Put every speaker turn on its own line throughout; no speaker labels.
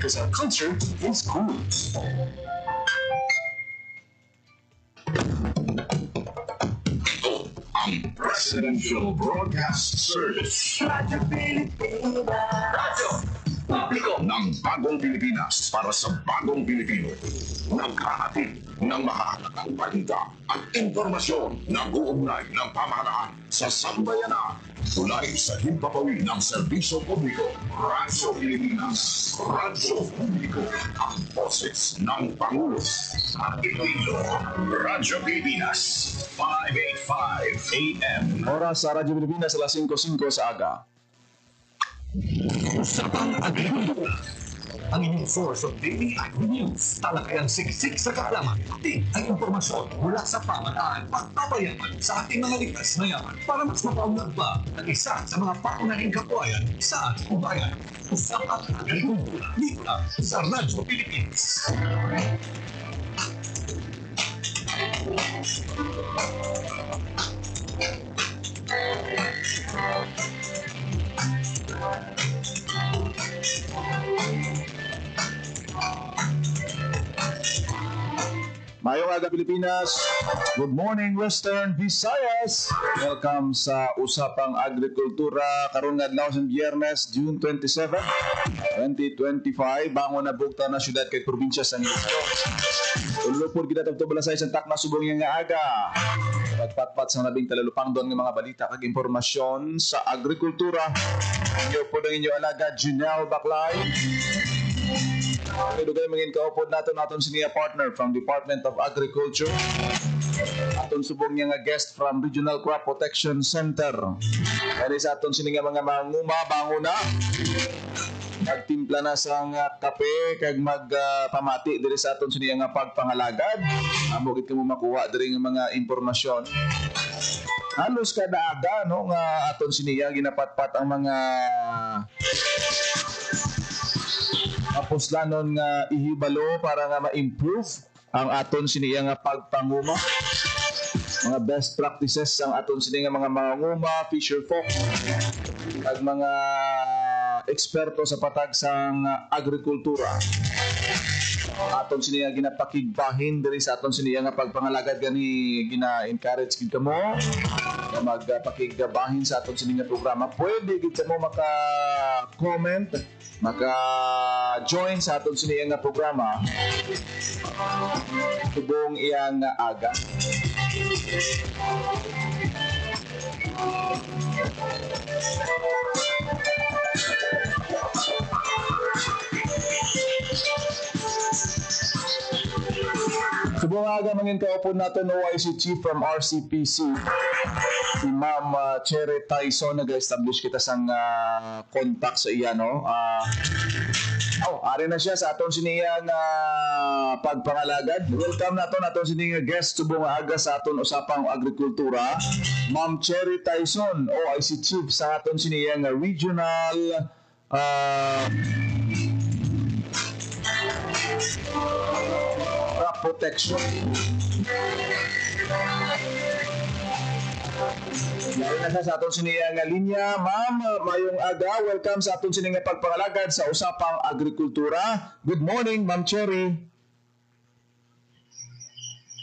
because our culture is cool. Ang Presidential Broadcast Service. Radyo Pilipinas. Radyo Publiko ng Bagong Pilipinas para sa Bagong Pilipino. Naghahatid ng mahalagang balita at impormasyon na uugnay ng pamahalaan sa sambayanan. Tulay sa himpapawid ng serbisyo publiko. Radyo Pilipinas. Radyo Publiko. Ang boses ng Pangulo sa Iloilo. Radyo Pilipinas. 585 AM.
Oras sa Radyo Pilipinas, alas 5:05 sa aga.
Usapang Agrikultura. Ang inyong source of daily agri-news. Talakayang siksik sa kaalaman. Ating ang impormasyon mula sa pamahalaan. Pagpapayaman sa ating mga likas na yaman para mas mapaunlad pa ang isa sa mga pangunahing kabuhayan sa ating bayan. Usapang Agrikultura. Dito lang sa Radyo Pilipinas.
Mayong aga Pilipinas. Good morning Western Visayas. Welcome sa Usapang Agrikultura karon nga adlaw sa Biyernes, June 27, 2025. Bangon na bugta na syudad kay probinsya sa Iloilo. Ulupod kita tabto balasay sa takna subong nga aga. Pagpatpat sa nabing talalupang doon ng mga balita kag impormasyon sa agrikultura. Inyo po ng inyo alaga Janelle Baclay. Dugay mangin kaupod naton siniya partner from Department of Agriculture. Aton subong niya nga guest from Regional Crop Protection Center. Kaya sa aton sini nga mga manguma bango na. Magtimpla na sa kape kag magpamati diri sa aton siniya nga pagpangalagad. Amo gid kamo makuha diri nga mga impormasyon. Halos kada aga no nga aton siniya ginapatpat ang mga aposlanon nga ihibalo para nga ma-improve ang aton siniya nga pagpanguma. Mga best practices ang aton siniya nga mga manguma, fisher folk, at mga eksperto sa patag sang agrikultura. Aton siniya ginapakigbahin diri sa aton siniya nga pagpangalagad gani gina-encourage gid kamo na magpakigbahin sa aton siniya nga programa. Pwede gid kamo maka-comment, maka-join sa aton siniya nga programa tubong iyang aga. Subong aga mangin kaupod natin OIC Chief from RCPC, si Ma'am Cherry Tyson. Nag-establish kita sang contact sa iya, no? Ari na siya sa aton siniyang pagpangalagad. Welcome naton siniyang guest subong aga sa aton usapang agrikultura, Ma'am Cherry Tyson, OIC Chief sa aton siniyang regional crop protection. Ngayon na sa aton siniya nga linya. Ma'am, mayong aga. Welcome sa aton siniya nga pagpangalagad sa usapang agrikultura. Good morning, Ma'am Cherry.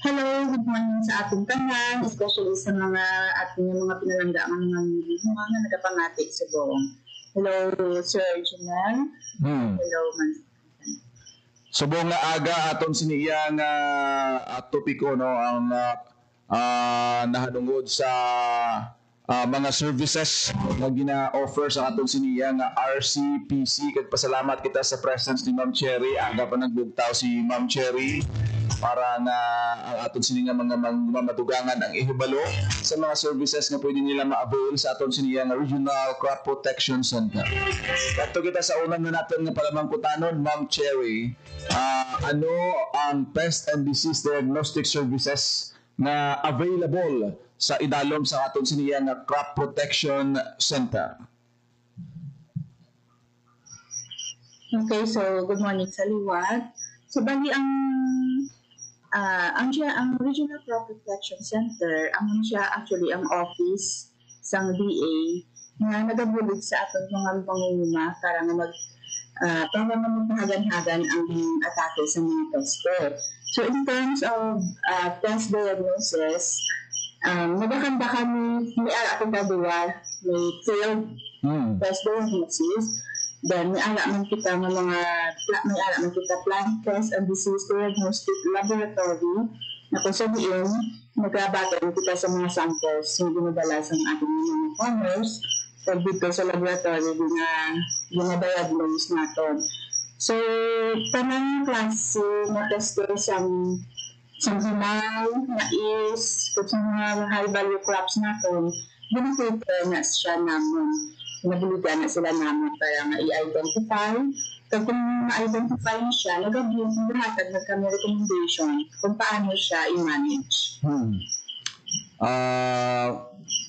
Hello, good morning sa ating tanan, especially sa mga ating mga pinalanggaan ng mga nagapangati sa buong. Hello, Sir Janelle. Hello, Ma'am.
Subong nga aga aton siniya nga topiko no ang nahanungod sa mga services na gina-offer sa aton siniya nga RCPC. Kag pasalamat kita sa presence ni Ma'am Cherry. Aga pa nagbugtaw si Ma'am Cherry para nga ang aton siniya mga mamadugangan ang ihibalo sa mga services nga pwede nila ma-avail sa aton siniya nga Regional Crop Protection Center. Kato kita sa unang na natin nga palamangkutanon, Ma'am Cherry, ano ang pest and disease diagnostic services na available sa idalom sa aton siniya nga Crop Protection Center?
Okay, so good morning sa liwat. So bali ang Regional Crop Protection Center, ang siya actually ang office sang DA nga nagabulig sa aton mga pangunguma para nga para magpahagan-hagan ang atake sa mga tester. So in terms of test diagnosis, magkakanda kami, may ara akong gagawa, may field test diagnosis, then may ara man kita plant test and disease diagnostic laboratory, na kung sabihin, magkabatan kita sa mga samples yung dinadala sa ating mga farmers, so dito sa laboratory, dinadiagnose natin. So, tanang klase na tester sa hinay, mais, kung sa mga high-value crops natin, binifilter na siya namin. Nabiligan na sila namin para i-identify. Pag kung ma-identify na siya, naghatag na kami recommendation kung paano siya i-manage.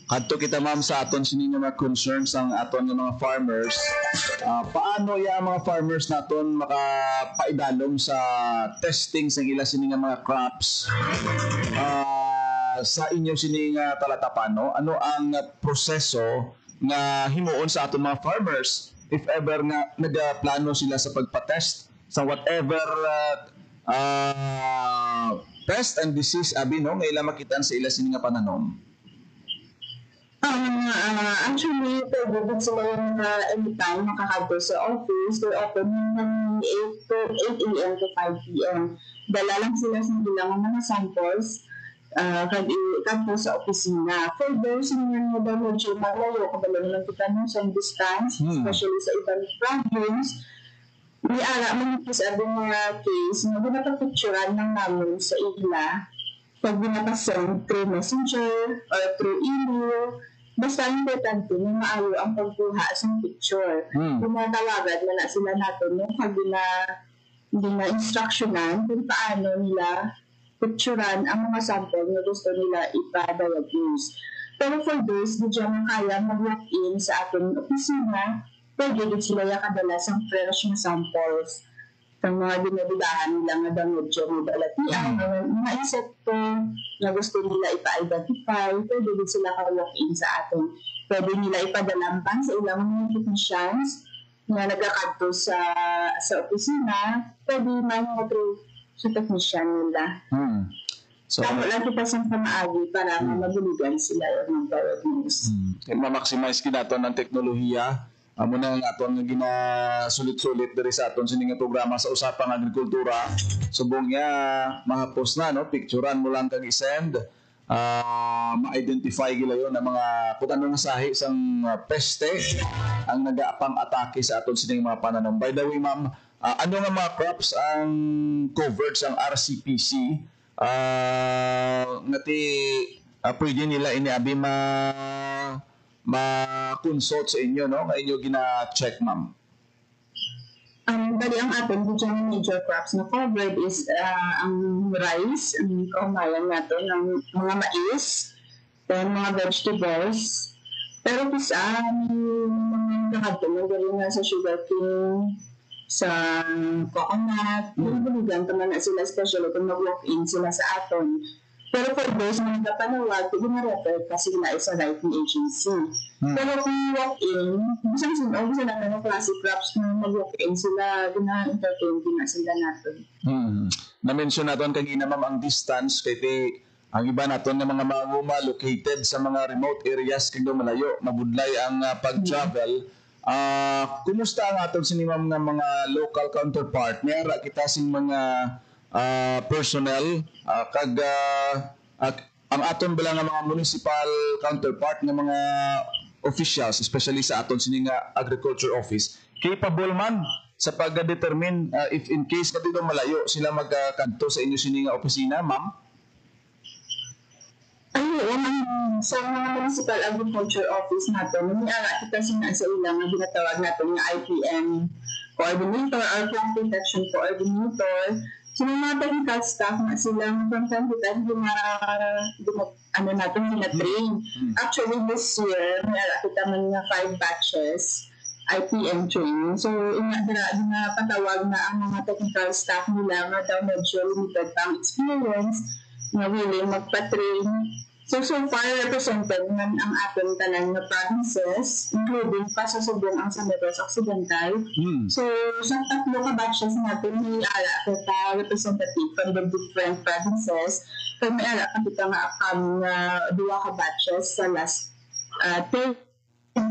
Kadto kita ma'am sa aton sini nga mga concerns ang aton nga mga farmers. Paano ya mga farmers naton makapaidalom sa testing sa ila sini nga mga crops? Sa inyo sini nga talatapano, ano ang proseso nga himuon sa aton mga farmers if ever nga nagaplano sila sa pagpa-test sa whatever pest and disease abi no nga ila makitaan sa ila sini nga pananom?
Actually, pwede din sila yung anytime makakadto sa office. They're open ng 8 a.m. to 5 p.m. Dala lang sila sa bilang mga samples kadto sa opisina. For those nga daw medyo malayo, kabalo lang kita ng some distance, especially sa ibang province, may ara man sa mga case na pinapapicturean ng namin sa ila pag binapasend through messenger or through email. Basta importante na maayo ang pagkuha sa picture. Pinatawagan na sila natin yung pag instructionan kung paano nila picturean ang mga sample na gusto nila ipa-diagnose. Pero for those, di dyan kaya mag-walk-in sa ating opisina, pwede din sila yakadala sa fresh na samples. Ang mga dinabidahan nila nga daw medyo may balatian, mga insekto na gusto nila ipa-identify, pwede din sila ka-walk-in sa atin. Pwede nila ipadalampang sa ilang mga technicians na nagkakadto sa opisina, pwede man through sa technician nila. So, tama lang kita sa pamaagi para mabuligan sila yung mag-diagnose.
Ma-maximize kinato ng teknolohiya. Amo na nga ato ang ginasulit-sulit diri sa aton sining programa sa usapang agrikultura. Subong niya mahapos na no, picturean mo lang kang i-send. Ma-identify gila yon ang mga kung ano nga sahi sang peste ang nagaapang atake sa aton sining mga pananom. By the way, ma'am, ano nga mga crops ang covered sang RCPC? Ngati pwede nila iniabi ma-consult sa inyo, no? Nga inyo gina-check, ma'am.
Bali, ang ating dyan major crops na covered is ang rice, ang kaumayan natin, ang mga mais, then mga vegetables. Pero isa, mga nakadto, nagdari nga sa sugarcane, sa coconut, buligan naman na sila, especially kung mag-walk-in sila sa aton. Pero for those na nagkapanawag, gina-refer kasi nila sa writing agency. Pero kung walk-in, gusto na ng classic crops na mag-walk-in sila, gina-entertain din na sila natin.
Na-mention natin kanina, ma'am, ang distance kaya ang iba natin ng mga manguma located sa mga remote areas kaya malayo, mabudlay ang pag-travel. Kumusta ang aton sinimam ng mga local counterpart? Mayara kita sing mga personnel ang aton bala nga mga municipal counterpart ng mga officials, especially sa aton sining agriculture office, capable man sa pag-determine if in case na dito malayo sila magkanto sa inyo sining opisina, ma'am?
Sa mga municipal agriculture office natin, may ara kita sa ilang na binatawag natin yung IPM coordinator or plant protection coordinator. So, mga technical staff na silang from time to time gina-train. Actually, this year, may ara kita man nga 5 batches IPM training. So, patawag na ang mga technical staff nila na daw medyo limited pang experience na willing magpa-train So far, represented man ang ating tanan na provinces, including pasasubong ang sa Negros Occidental. So, sa tatlo ka batches natin, may ala kita representative from the different provinces. Kaya may ala kita nga na duwa ka batches sa last 3rd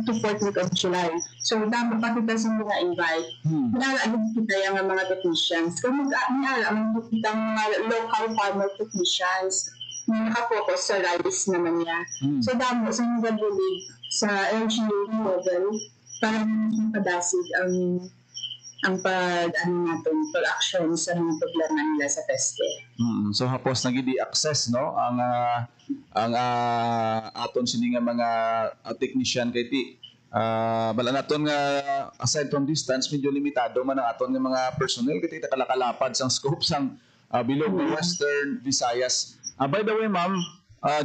to 4th week of July. So, dapat pa kita sa mga invite. May ala kita yung mga technicians. Kaya may ala kita mga local farmer technicians na nakafocus sa rice naman niya. So, damo sa mga bulig sa LGU level para mapadasig ang pag-action sa mga problema nila sa peste.
So, hapos nagidi access, no? Ang aton sini nga mga technician kay ti bala naton nga aside from distance medyo limitado man ang aton nga mga personnel kay ti kalakalapad sang scope sang below Western Visayas. By the way, ma'am,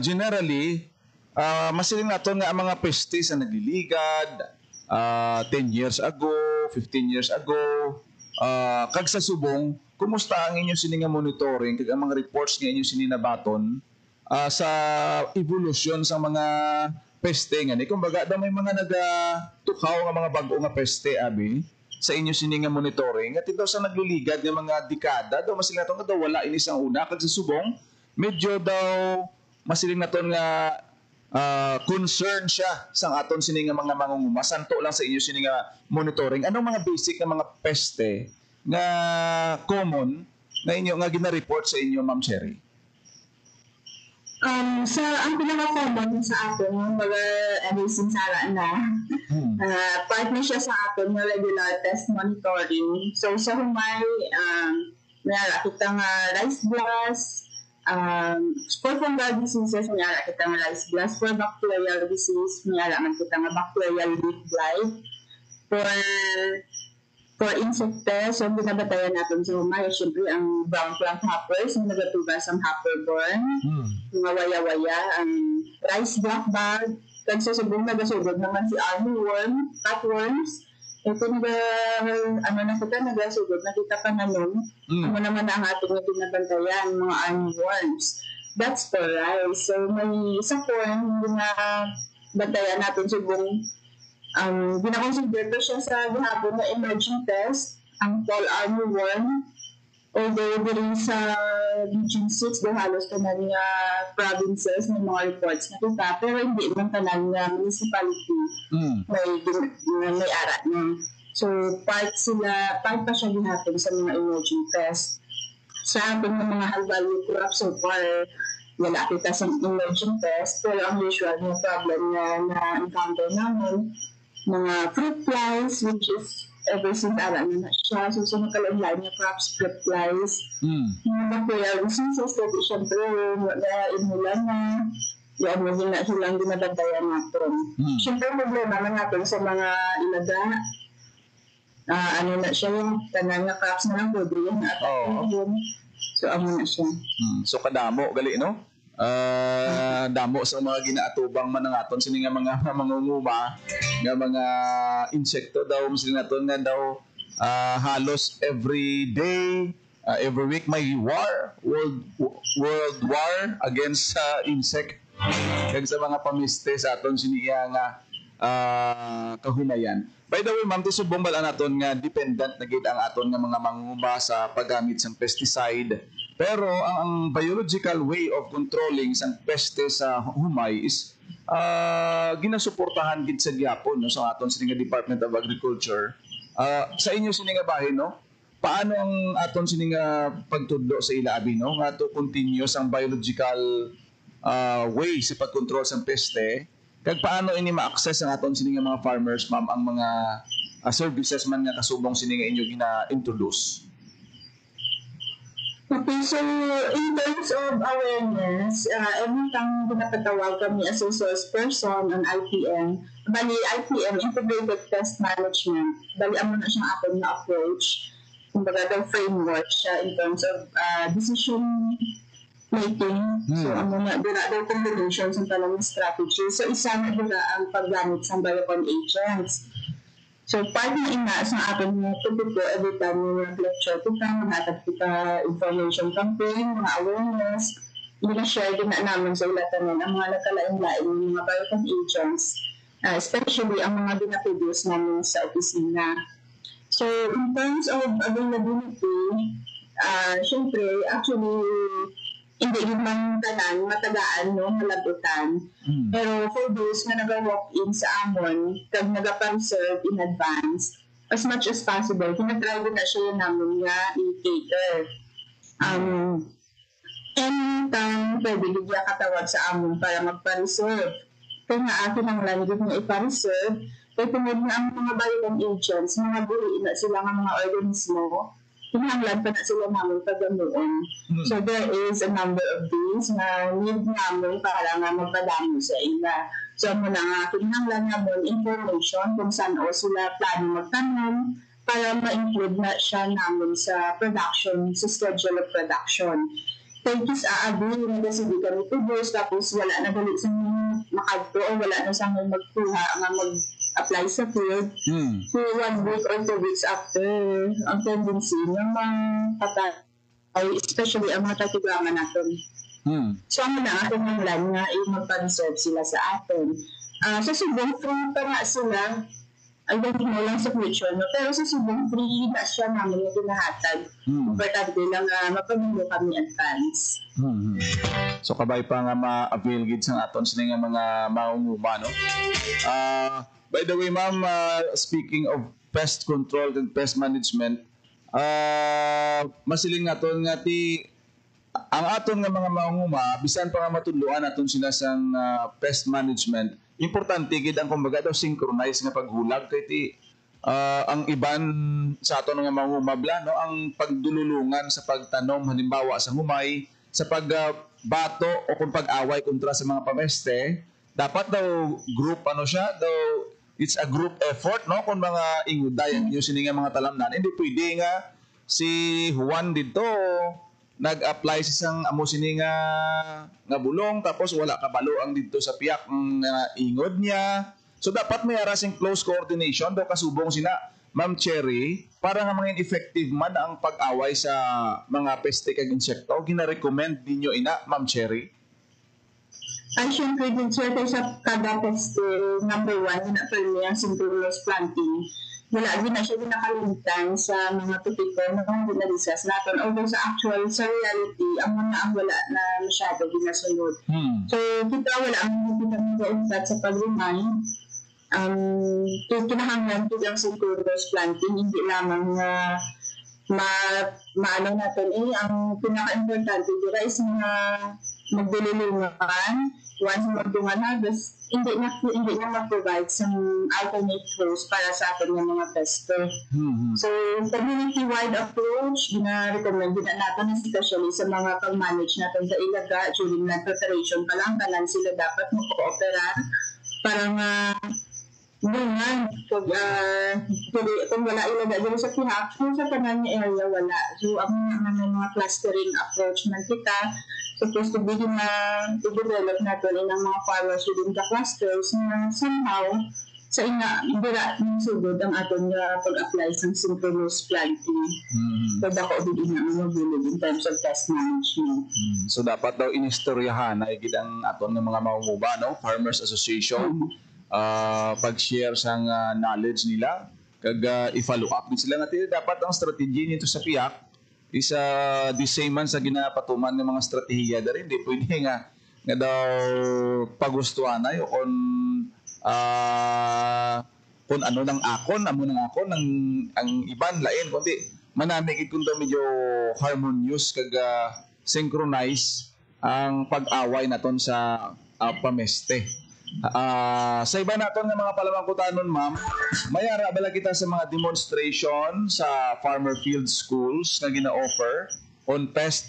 generally, masiling naton nga ang mga peste sa nagliligad 10 years ago, 15 years ago, kag sa subong, kumusta ang inyong sininga monitoring kag ang mga reports nga inyong sininabaton sa evolution sa mga peste nga ni? Kumbaga, daw may mga nagatukaw nga mga bago nga peste, abi, sa inyong sininga monitoring. At ito sa nagliligad nga mga dekada, daw masiling naton nga daw wala inis ang una, kag sa subong, medyo daw masiling naton nga concern siya sa aton sini nga mga mangunguma. Santo lang sa inyo sini nga monitoring. Anong mga basic nga mga peste nga common na inyo nga gina-report sa inyo, Ma'am Cherry?
Ang pinaka-common sa atin, mga sinsara na, part na siya sa atin ng regular test monitoring. So, sa humay, may kita nga rice blast, for fungal diseases, may ara kita nga rice blast. For bacterial disease, may ara man kita nga bacterial leaf blight. For insect pest, so binabatayan natin sa humay, syempre ang brown plant hoppers, yung nagatugas ang hopperborn, mga waya-waya, ang rice blackbag, kag sa subong nagasugod naman si armyworm, cutworms. Ito nagasugod, nakita pa naman, ano naman ang ating binabantayan, mga armyworms. That's for rice. So may isa corn, binabantayan natin subong, ginakonsider ko siya sa gihapon na emerging pest, ang fall armyworm. Although din sa Region 6, do halos tanan nga provinces may mga reports na kita, pero hindi man tanan nga municipality may ara na. So part pa siya gihapon sa mga emerging pest. Sa ating mga high value crops, so far wala kita sa emerging pest, pero ang usual na problem na encounter namin, mga fruit flies, which is ever since alam na siya. So, sa nakalagay niya crops, fruit flies. Mga bacterial diseases, kasi syempre, inulan na, yan mo na silang binabantayan natin. Syempre, problema naman natin sa mga ilaga, na siya yung tanan na crops na lang, bodriyan at yun. So, na siya.
So, kadamo, gali, no? Damo sa mga ginaatubang man ng aton sini nga mga mangunguma nga mga insekto daw sini naton nga daw halos every day every week may world war against insect kag sa mga pamiste sa aton sini nga kahumayan. By the way, ma'am, tisubong bala naton nga dependent na gid ang aton nga mga mangunguma sa paggamit sang pesticide. Pero ang biological way of controlling sang peste sa humay is ginasuportahan gid sa gyapon, no, sa aton sini nga Department of Agriculture. Sa inyo sini nga bahin, no? Paano ang aton sini nga pagtudlo sa ila abi, no? Nga to continuous ang biological way sa pagkontrol sang peste. Kag paano ini ma-access ang aton sini nga mga farmers, ma'am, ang mga services man nga kasubong sini nga inyo gina-introduce?
Okay, so in terms of awareness, every time pinapatawag kami as a source person on IPM, bali IPM, Integrated Pest Management, bali ang na siyang ating na approach, kumbaga daw framework siya in terms of decision making. So ang mga daw combinations ng talang strategy. So isa na ang paggamit sa biocon agents. So, part na ina sa ating mga tubig every time yung lecture kita, maghatag kita information campaign, mga awareness, nila-share din na naman sa ilatanan ang mga nagkalain-lain ng mga biocan agents, especially ang mga binaproduce namin sa opisina. So, in terms of availability, syempre, actually, hindi din man tanan, matagaan, no, malabutan. Pero for those na nag-walk-in sa amon, kag nag-reserve in advance, as much as possible, tinatry na siya namin nga i-cater. Anytime pwede bigla katawag sa amon para magpa-reserve. Kaya nga akin ang langgit na ipa-reserve, kaya tungod na ang mga biocan agents, mga buhi na sila ng mga organismo, hinahanglan pa na sila namin pagamuon. So there is a number of days na need namin para nga magpadamo sa ila. So muna nga, hinahanglan namin information kung saan o sila plano magtanom para ma-include na siya namin sa production, sa schedule of production. Kaya aabi na kasi di kami produce, tapos wala na galit sa makadto o wala na sa magkuha nga mag-apply sa field. So 1 week or 2 weeks after, ang tendency ng mga patay, especially ang mga tatiguama natin. So ang na ating hanglan nga ay magpa-reserve sila sa atin. Sa Subong, free pa nga sila. I don't know lang sa future, no? Pero sa Subong, free na siya namin yung pinahatag. Importante lang mapamilo kami advance.
So kabay pa nga ma-avail gid sa aton sila nga mga maunguma, no? By the way, ma'am, speaking of pest control and pest management, masiling naton nga ang aton nga mga maunguma, bisan pa nga matudloan naton sila sa pest management, importante gid ang kumbaga daw synchronize nga paghulag kay ang iban sa aton nga mangumabla, no, ang pagdululungan sa pagtanom halimbawa sa humay, sa pagbato o kung pag-away kontra sa mga pameste, dapat daw group siya daw, it's a group effort, no, kung mga inguday yung sini nga mga talamnan, hindi pwede nga si Juan dito nag-apply sa isang amo sini nga bulong tapos wala kabalo ang dito sa piyak ng ingod niya. So dapat may arasing close coordination daw kasubong sina Ma'am Cherry para nga maging effective man ang pag-away sa mga peste kag insekto. Gina-recommend ninyo ina, Ma'am Cherry?
Ay, syempre din sir, sa kada peste, number 1, na for me, ang synchronous planting. Wala din na siya nakalimutan sa mga tupiko na kung dinalisas natin. Although sa reality, ang mga wala na masyado dinasunod. So, kita wala ang hindi kami gauntat sa pag-remind. Kinahanglan ito ang synchronous planting, hindi lamang maano natin ang pinaka-importante dira is mga magdululungan once magdungan harvest, hindi na mag-provide some alternate flows para sa atin ng mga peste. So, community-wide approach, gina-recommend din natin, especially sa mga pag-manage natin sa ilaga during land preparation pa lang, tanan sila dapat mag-cooperar para nga bungan. Kung wala ilaga dito sa pihak, kung sa tanan niya area, wala. So, ang mga clustering approach man kita, supposed to be na i-develop natin ng mga farmers within the clusters na somehow sa dira ng sugod ang aton pag-apply sa synchronous planting. So, dako din na magulig in terms of pest management.
So, dapat daw inistoryahan na ang aton ng mga maunguba, no? Farmers Association, pag-share sa knowledge nila, kag i-follow up din sila natin. Dapat ang strategy nito sa piyak is the same man sa ginapatuman ng mga strategiya da rin. Hindi pwede nga daw pagustuhan na yun kung ano ng akon, ang iban lain, kundi manamigid kung daw medyo harmonious kag synchronize ang pag-away naton sa pameste. Sa iba natin ng mga palamangkutanon, ma'am, mayara bala kita sa mga demonstration sa farmer field schools na gina-offer on pest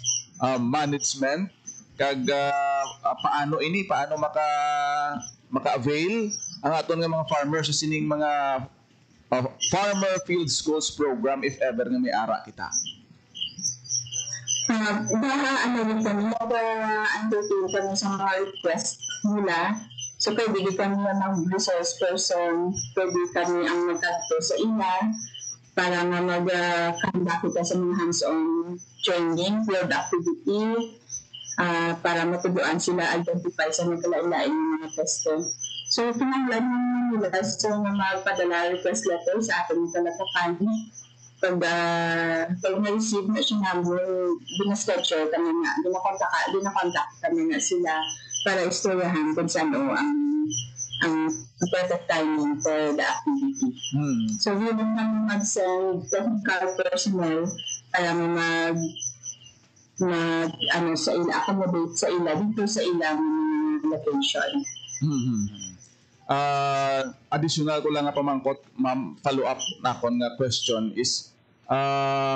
management kag paano maka-avail ang aton nga mga farmers sa sining mga farmer field schools program if ever nga may ara kita.
Entertain kami sa mga request nila. So, pwede kami ng resource person, pwede kami ang magkato sa ina para nga mag-conduct kita sa mga hands-on training, field activity, para matuduan sila identify sa nagkalain-lain ng mga peste. So, pinanglan naman nila so na magpadala request letter sa ating talatakan. Pag na-receive na siya namin, binaschedule kami nga, binakontak kami nga sila para istoryahan kung saan ang perfect timing for the activity. So, yun naman mag-send technical personnel para sa ila, accommodate sa ila dito sa ilang location.
Additional ko lang nga pamangkot, ma'am, follow-up na akong question is,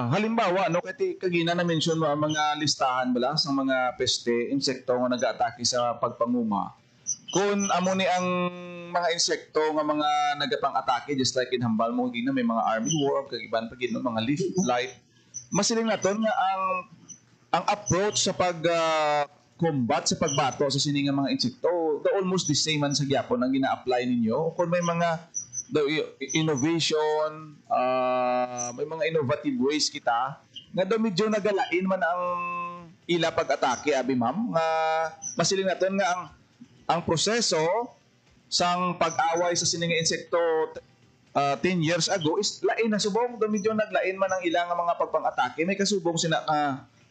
halimbawa, no, kagina na mention mo ang mga listahan bala sa mga peste, insekto nga nag-atake sa pagpanguma. Kung amo ni ang mga insekto nga mga nagapang-atake, just like in Hambal mo, gina may mga armyworm, kagiban pa gina, mga leaf blight, masiling na to nga ang approach sa combat sa pagbato sa siningang mga insekto, almost the same man sa gyapon ang gina-apply ninyo. Kung may mga innovation, may mga innovative ways kita, nga daw medyo nagalain man ang ila pag-atake, abi ma'am, nga masiling natin nga ang proseso sang pag-away sa siningang insekto 10 years ago is lain na subong, daw medyo naglain man ang ilang mga pagpang-atake. May kasubong sina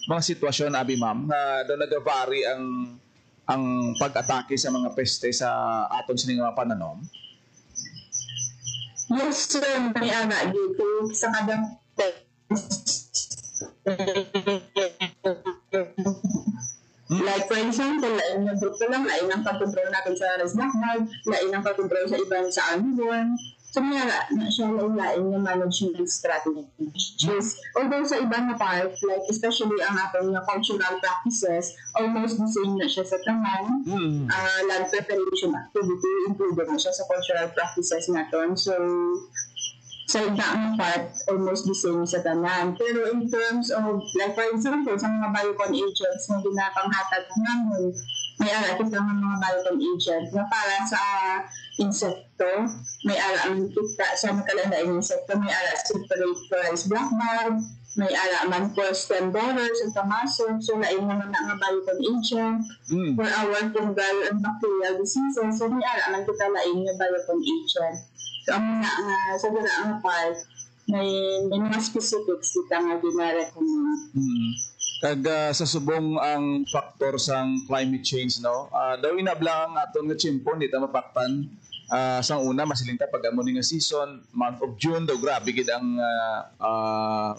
mga sitwasyon, abi ma'am, na doon nag-vary ang pag-atake sa mga peste sa aton sining mga pananom?
Yes, sir. May ana dito sa kadang like for example, lain ng grupo lang, lain ang pag-control natin sa Resnakmag, lain ang pag-control sa ibang sa Armyworm. So, may na siya lain yung management strategies. Although sa ibang na part, like especially ang ating cultural practices, almost the same na siya sa tanan. Land preparation activity, included na siya sa cultural practices natin. So, sa ibang part, almost the same sa tanan. Pero in terms of, like for example, sa mga biocon agents na ginapanghatag namin, may ara kita ng mga biocon agent na para sa insekto, may ara man kita sa nakalandaing insekto, may ara separate for rice blackbird, may ara man for stem borers at tamasok, so lain naman na nga biocon agent for our fungal and bacterial diseases, so may ara man kita lain nga biocon agent. So ang sa ganaang part, may mga specifics kita nga gina-recommend.
Kag sa subong ang factor sang climate change, no, daw inablang aton nga tiyempo dito mapaktan. Sang una masilinta pag amo nga season, month of June daw grabe gid ang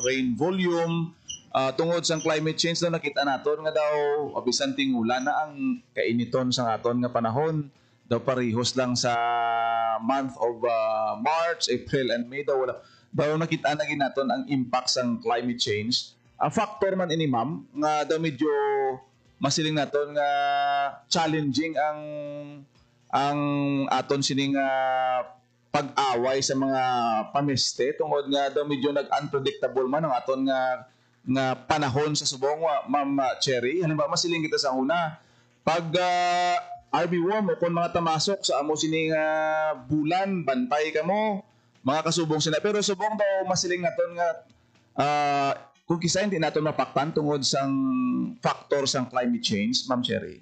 rain volume. Tungod sang climate change daw nakita naton nga daw bisan tingulan na ang kainiton sang aton nga panahon, daw parehos lang sa month of March, April and May daw nakita na gid naton ang impact sang climate change. Ang factor man ini ma'am nga daw medyo masiling naton nga challenging ang aton sining pag-away sa mga pameste tungod nga daw medyo nag-unpredictable man ang aton nga panahon sa subong, ma'am Cherry. Halimbawa masiling kita sa una pag armyworm o kung mga tamasok sa amo sining bulan, bantay ka mo mga kasubong sila, pero subong daw masiling naton nga kung kisa hindi natin mapaktan tungod sang factor sang climate change, Ma'am Cherry.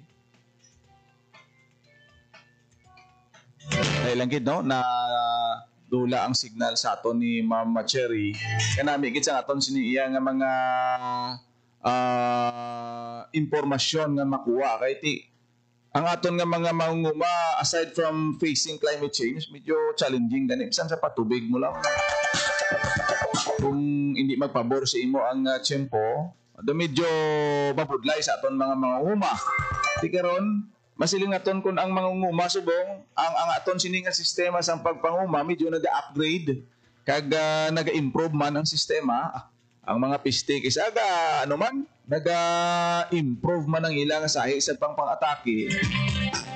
Dahil lang gid, no, na dula ang signal sa aton ni Ma'am Cherry. Kanami gid sa aton siniya nga mga impormasyon nga makuha kay ti ang aton nga mga mangunguma aside from facing climate change, medyo challenging gani bisan sa patubig mo lang. Kung hindi magpabor sa imo ang tiyempo, medyo mabudlay sa aton mga mangunguma. Di karon masiling aton kun ang mangunguma subong ang aton sining sistema sa pagpanguma medyo nag-upgrade kag nag-improve man ang sistema. Ang mga pistik is ano man nag-improve man ang ilang sahi sa pang-atake.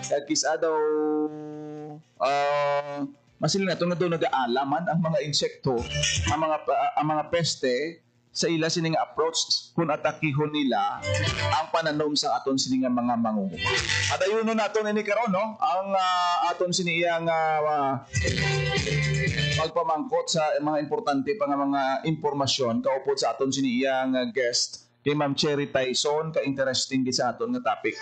Kag kisa daw masiling nato nga daw nag-aalaman ang mga insekto, ang mga peste sa ila sining approach kung atakihon nila ang pananom sa aton sining mga mangunguma. At ayun naton ini karon, no, ang aton siniyang magpamangkot sa mga importante pa nga mga impormasyon kaupod sa aton siniyang guest kay Ma'am Cherry Tyson, ka-interesting sa aton nga topic.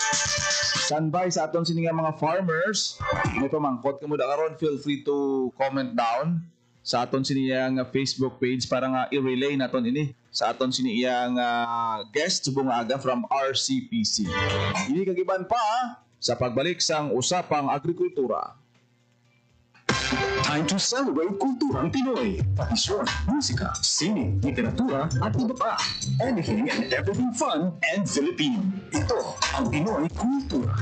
Standby sa aton sini nga mga farmers. May pamangkot ka mo da karon, feel free to comment down sa aton sini nga Facebook page para nga i-relay naton ini sa aton sini yang guest subong aga from RCPC. Ini kagiban pa sa pagbalik sang usapang agrikultura.
Time to celebrate kulturang Pinoy. Tradisyon, musika, sining, literatura, at iba pa. Anything and everything fun and Filipino. Ito ang Pinoy Kultura.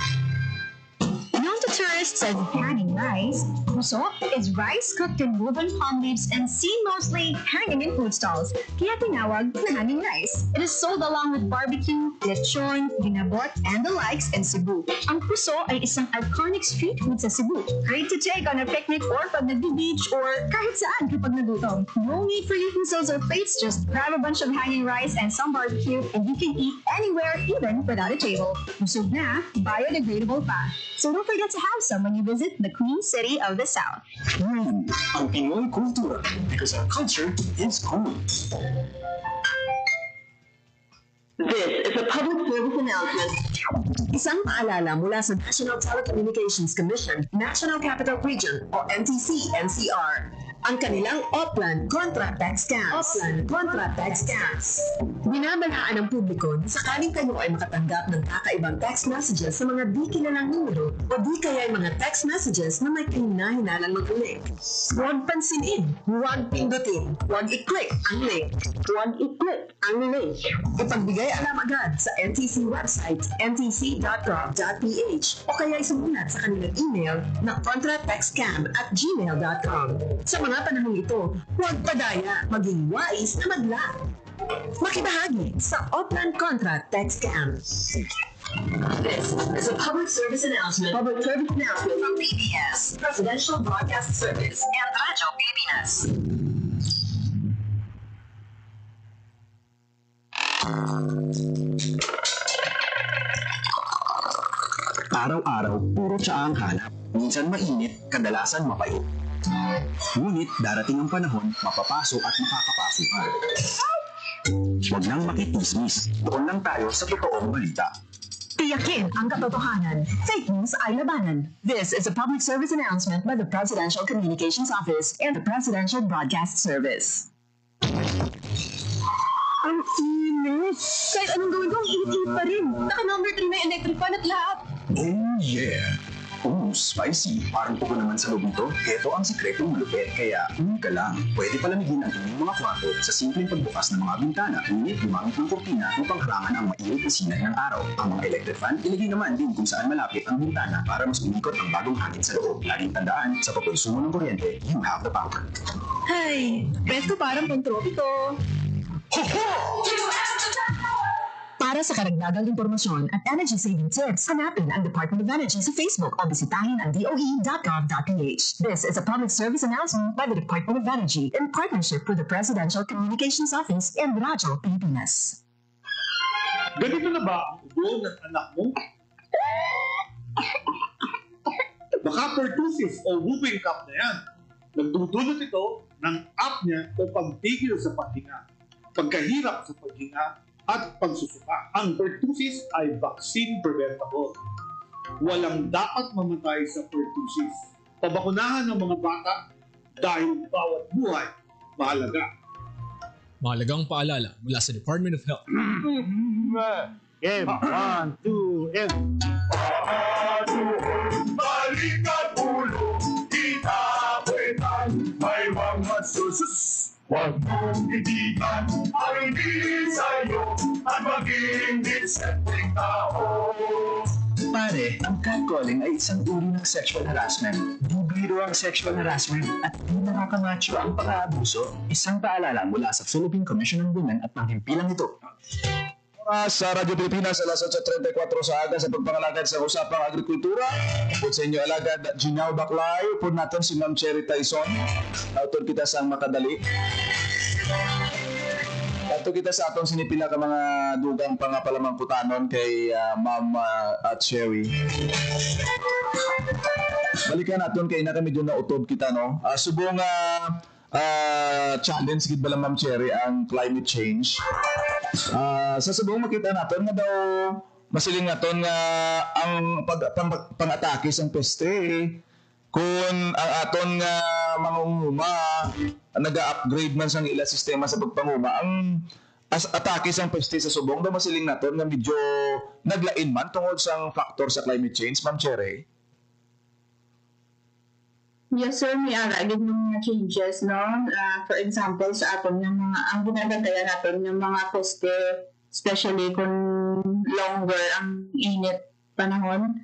Known to tourists as hanging rice, puso is rice cooked in woven palm leaves and seen mostly hanging in food stalls, kaya tinawag na hanging rice. It is sold along with barbecue, lechon, ginabot, and the likes in Cebu. Ang puso ay isang iconic street food sa Cebu. Great to take on a picnic or pag nag-beach or kahit saan kapag nagutom. No need for utensils or plates, just grab a bunch of hanging rice and some barbecue and you can eat anywhere, even without a table. Busog na, biodegradable pa. So don't forget to have some when you visit the Queen City of the South.
Yan ang Pinoy Kultura because our culture is cool.
This is a public service announcement. Isang paalala mula sa National Telecommunications Commission, National Capital Region o NTC-NCR. Ang kanilang Oplan Contra Tax Scams. Oplan Contra Tax Scams. Binabalaan ng publiko na sakaling kayo ay makatanggap ng kakaibang text messages sa mga di kilalang numero o di kaya ay mga text messages na may kinahinalang mag-link. Huwag pansinin, huwag pindutin, huwag i-click ang link. Huwag i-click ang link. Ipagbigay alam agad sa NTC website ntc.gov.ph o kaya isumulat sa kanilang email na contratextscam@gmail.com. Sa mga panahong ito, huwag padaya, maging wise na madla. Makibahagi sa Oplan Contra Text Scam. This is a public service announcement. Public service announcement from PBS, Presidential Broadcast Service, and Radyo Pilipinas.
Araw-araw, puro tsaa ang hanap. Minsan mainit, kadalasan mapait. Ngunit darating ang panahon, mapapaso at makakapaso ka. Huwag nang makitismis. Doon lang tayo sa totoong balita.
Tiyakin ang katotohanan. Fake news ay labanan. This is a public service announcement by the Presidential Communications Office and the Presidential Broadcast Service. Ang init! Kahit anong gawin ko, ang init pa rin. Naka-number 3 na electric fan at lahat.
Oh yeah! Oh, spicy. Parang po naman sa loob nito. Ito ang sikretong malupit. Kaya, ka lang. Pwede palamigin ang inyong mga kwarto sa simpleng pagbukas ng mga bintana. Ngunit gumamit ng kurtina upang harangan ang mainit na sinay ng araw. Ang mga electric fan, ilagay naman din kung saan malapit ang bintana para mas umikot ang bagong hangin sa loob. Laging tandaan, sa pagkonsumo ng kuryente, you have the power.
Ay, presto parang pantropiko. Para sa karagdagang impormasyon at energy-saving tips, hanapin ang Department of Energy sa Facebook o bisitahin ang doe.gov.ph. This is a public service announcement by the Department of Energy in partnership with the Presidential Communications Office and Radyo Pilipinas.
Ganito na ba ang ubo ng anak mo? Baka pertussis o whooping cough na yan. Nagdudulot ito ng apnea o pagtigil sa paghinga, pagkahirap sa paghinga, at pagsusuka. Ang pertussis ay vaccine preventable. Walang dapat mamatay sa pertussis. Pabakunahan ng mga bata dahil bawat buhay mahalaga.
Mahalagang paalala mula sa Department of Health.
Game, 1, 2, and...
Balikan ulo, itapetan, may mga susus. Huwag mong itikan ang hindi sa'yo at maging disenteng tao. Pare, ang catcalling ay isang uri ng sexual harassment. Di biro ang sexual harassment at di nakakamacho ang pang-aabuso. Isang paalala mula sa Philippine Commission on Women at panghimpilang ito.
Sa Radyo Pilipinas, alas 8:34 sa aga sa pagpangalagad sa usapang agrikultura. Put sa inyo alagad, Ginaw Baklay. Put natin si Ma'am Cherry Tyson. Autor kita sang makadali. Ato kita sa atong sinipila ka mga dugang pangapalamang putanon kay Ma'am Cherry. Balikan natin kay na kami dyan na utob kita, no? Subong challenge gid bala Ma'am Cherry ang climate change. Sa subong makita naton nga daw masiling naton nga ang pang-atake sang peste kung ang aton nga mangunguma naga-upgrade man sang ila sistema sa pagpanguma ang atake sang peste sa subong daw masiling naton nga medyo naglain man tungod sang factor sa climate change, Ma'am Cherry.
Yes, sir. May aragid ng mga changes, no? For example, sa aton ng mga, ang ginagatayan natin ng mga peste, especially kung longer ang init panahon,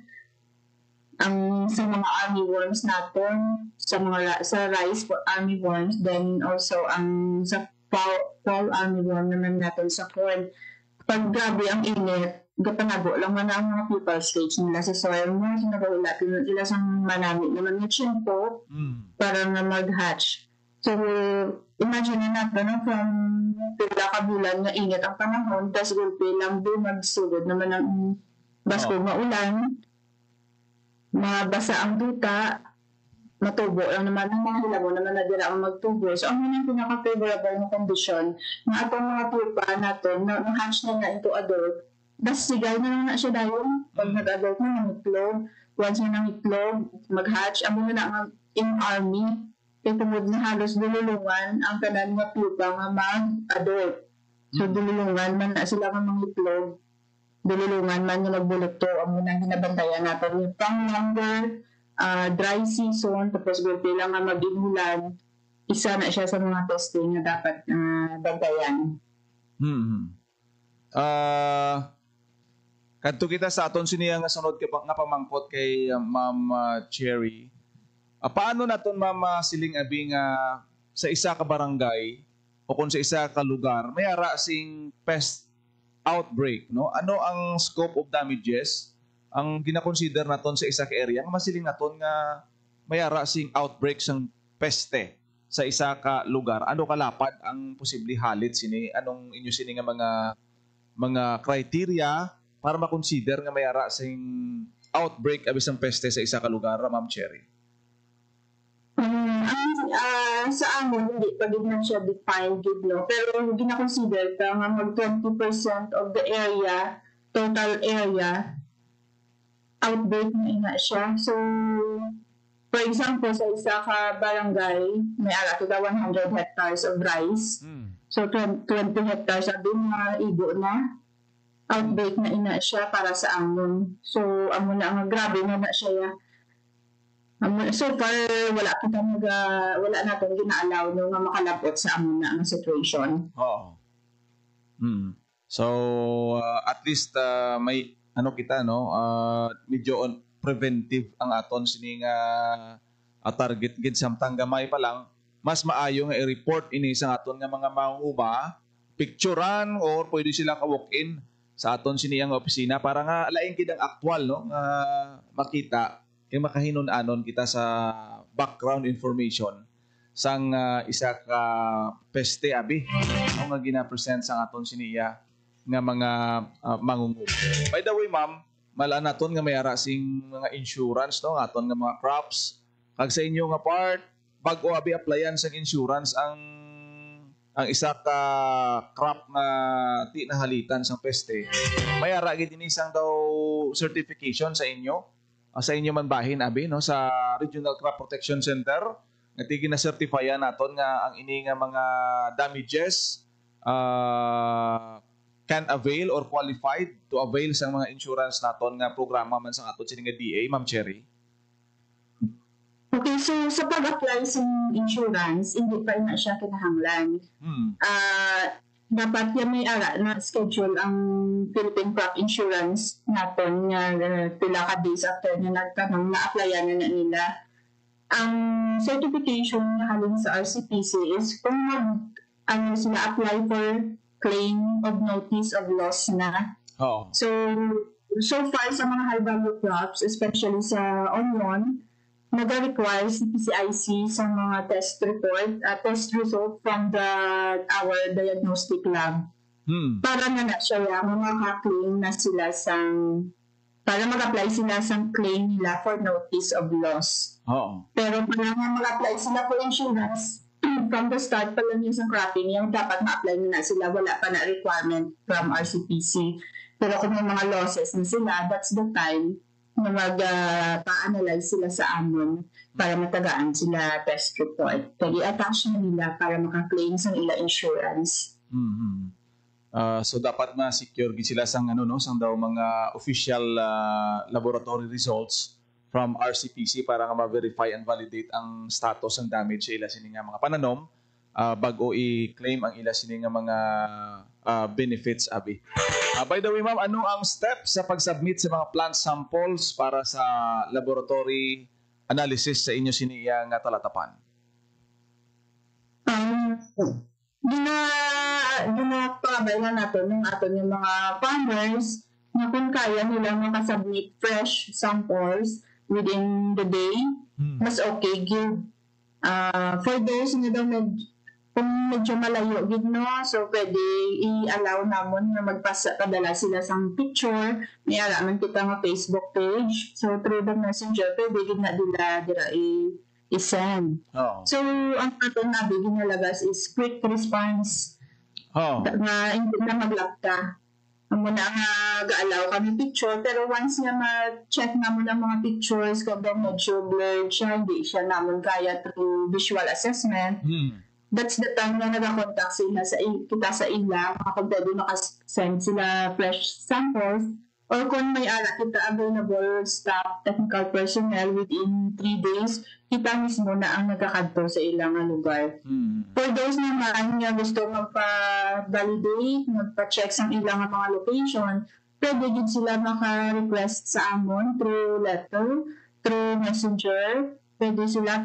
ang sa mga armyworms natin, sa rice for armyworms, then also ang sa fall armyworm naman natin sa corn. Pag grabe ang init, gapanago lang man ang mga pupal stage nila sa soil mo, sinagawala sila sa manami naman yung tiyempo para na mag-hatch. So, imagine natin na from pila ka bulan na init ang panahon, tas gulpi lang doon magsugod naman ang basko maulan, mabasa ang duta, matubo lang naman ang mga hilabo naman na dira ang magtubo. So, ang yun yung pinaka-favorable na condition na atong mga pupa natin na hatch na into adult, das sigal na lang na siya dahil pag nag-adult na nangitlog, once na nangitlog, mag-hatch, ang muna na in army, kaya tungod na halos dululungan ang tanan nga pupa nga mag-adult. So, dululungan man na sila nga mangitlog, dululungan man na magbulukto, ang muna ginabantayan natin yung pang-longer, dry season, tapos gulpi lang nga mag-inulan, isa na siya sa mga testing na dapat bantayan.
Kadto kita sa aton siniya nga sunod nga pamangkot kay Ma'am Cherry. Paano naton Ma'am siling abi nga sa isa ka barangay o kung sa isa ka lugar may ara sing pest outbreak, no? Ano ang scope of damages ang gina-consider naton sa isa ka area nga masiling naton nga may ara sing outbreak sang peste sa isa ka lugar? Ano kalapad ang posible halit sini? Anong inyo sini nga mga criteria para ma-consider nga may ara sing outbreak abis ang peste sa isa ka lugar, Ma'am Cherry?
Sa amon, hindi pa din man siya defined, no? Pero gina-consider ka nga mag 20% of the area, total area, outbreak na ina siya. So, for example, sa isa ka barangay, may ara to 100 hectares of rice. So, 20 hectares sabi mga igo na. Outbreak na ina siya para sa amon. So, amon na ang grabe na siya. So far, wala natin ginaalaw no nga makalapot sa amon na ang situation.
Oo. So, at least may ano kita no, medyo preventive ang aton sini nga target gid samtang gamay pa lang, mas maayo nga i-report ini sa aton nga mga manguma, picturean or pwede sila ka walk-in sa aton sini nga opisina para nga laing kid ang aktual no nga makita kay makahinon-anon kita sa background information sang isa ka peste abi ang nga gina-present sa aton siniya nga mga mangungub. By the way, ma'am, malaan naton nga may ara sing mga insurance no aton nga mga crops. Kag sa inyo nga part, bag-o abi applyan sang insurance ang isa ka crop na ti nahalitan sang peste. May ara gid ini sang daw certification sa inyo. Sa inyo man bahin abi no sa Regional Crop Protection Center nga tigi na certifyan naton nga ang ini nga mga damages can avail or qualified to avail sa mga insurance naton nga programa man sa aton sini nga DA, Ma'am Cherry.
Okay, so sa pag-apply sa insurance, hindi pa ina siya kinahanglan. Dapat yan may ara na schedule ang Philippine Crop Insurance natin nga pila ka days after na nagtanong na applyan na nila. Ang certification na halin sa RCPC is kung sila apply for claim of notice of loss na.
Oh.
So far sa mga high value crops, especially sa onion, nag-require si PCIC sa mga test result from our diagnostic lab. Para na siya makaka-claim na sila para mag-apply sila sa claim nila for notice of loss.
Oo.
Pero para mag-apply sila for insurance, from the start pa lang yung sa cropping, yung dapat ma-apply na sila, wala pa na requirement from RCPC. Pero kung may mga losses na sila, that's the time na mag-pa-analyze sila sa amon para matagaan sila test report. Pwede attach na nila para maka-claim sa nila insurance.
So dapat ma-secure gid sila sang sang daw mga official laboratory results from RCPC para nga ma-verify and validate ang status ng damage sa ila sini nga mga pananom bago i-claim ang ila sini nga mga benefits abi. By the way, ma'am, ano ang step sa pag-submit sa mga plant samples para sa laboratory analysis sa inyo sini nga talatapan?
Ginapabaylan natin ng aton yung mga farmers na kung kaya nilang makasubmit fresh samples within the day, mas okay, give. For those na daw kung medyo malayo, give no, so pwede i-allow namon na padala sila sang picture, may alaman kita nga Facebook page, so through the messenger, pwede na dira i-send. So, ang aton na ginalagas is quick response. Na hindi na maglapta. Muna nga ga-allow kami picture, pero once nga ma-check naman ang mga pictures, kung medyo blurred siya, hindi siya naman kaya through visual assessment, that's the time na nag-contact sila kita sa ila, kung pwede makasend sila fresh samples, or kung may ara kita available staff, technical personnel within 3 days, kita mismo na ang nagkakadto sa ilang lugar. For those naman nga gusto magpa-validate, magpa-check sa ilang mga location, pwede din sila maka-request sa amon through letter, through messenger, pwede sila